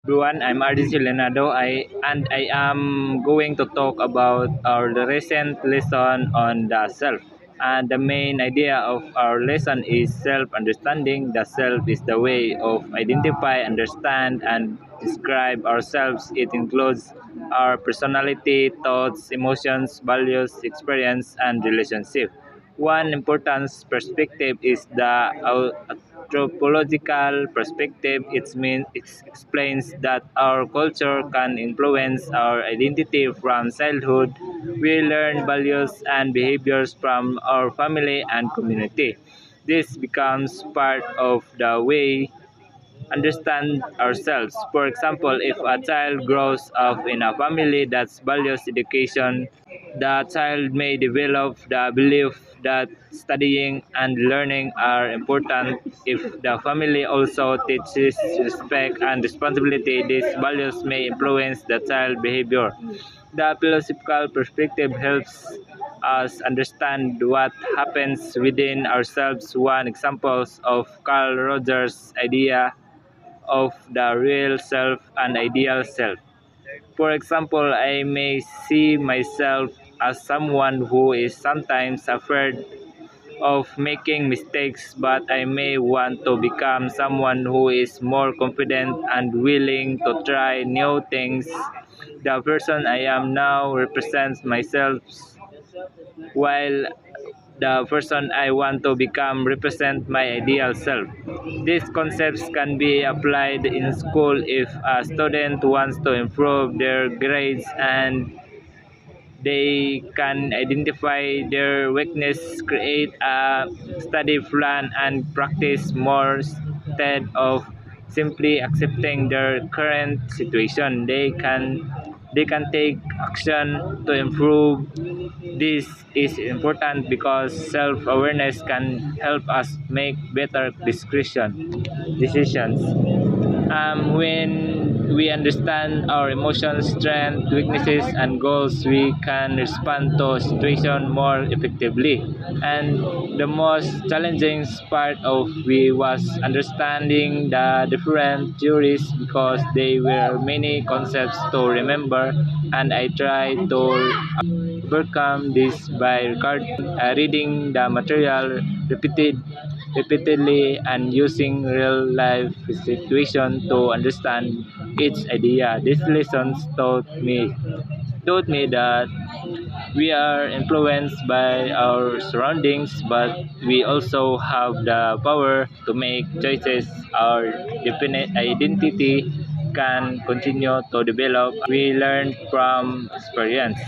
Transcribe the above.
Everyone, I'm RDC Leonardo. I am going to talk about our recent lesson on the self. And the main idea of our lesson is self-understanding. The self is the way of identify, understand, and describe ourselves. It includes our personality, thoughts, emotions, values, experience, and relationship. One important perspective is the anthropological perspective. It explains that our culture can influence our identity from childhood. We learn values and behaviors from our family and community. This becomes part of the way understand ourselves. For example, if a child grows up in a family that values education, the child may develop the belief that studying and learning are important. If the family also teaches respect and responsibility, these values may influence the child behavior. The philosophical perspective helps us understand what happens within ourselves. One example of Carl Rogers' idea of the real self and ideal self. For example, I may see myself as someone who is sometimes afraid of making mistakes, but I may want to become someone who is more confident and willing to try new things. The person I am now represents myself, while the person I want to become represent my ideal self. These concepts can be applied in school if a student wants to improve their grades and they can identify their weakness, create a study plan, and practice more instead of simply accepting their current situation. They can take action to improve. This is important because self-awareness can help us make better decisions. When we understand our emotions, strengths, weaknesses, and goals, we can respond to situation more effectively. And the most challenging part of we was understanding the different theories because there were many concepts to remember, and I tried to overcome this by reading the material repeatedly and using real life situations to understand each idea. These lessons taught me that we are influenced by our surroundings, but we also have the power to make choices. Our definite identity can continue to develop. We learn from experience.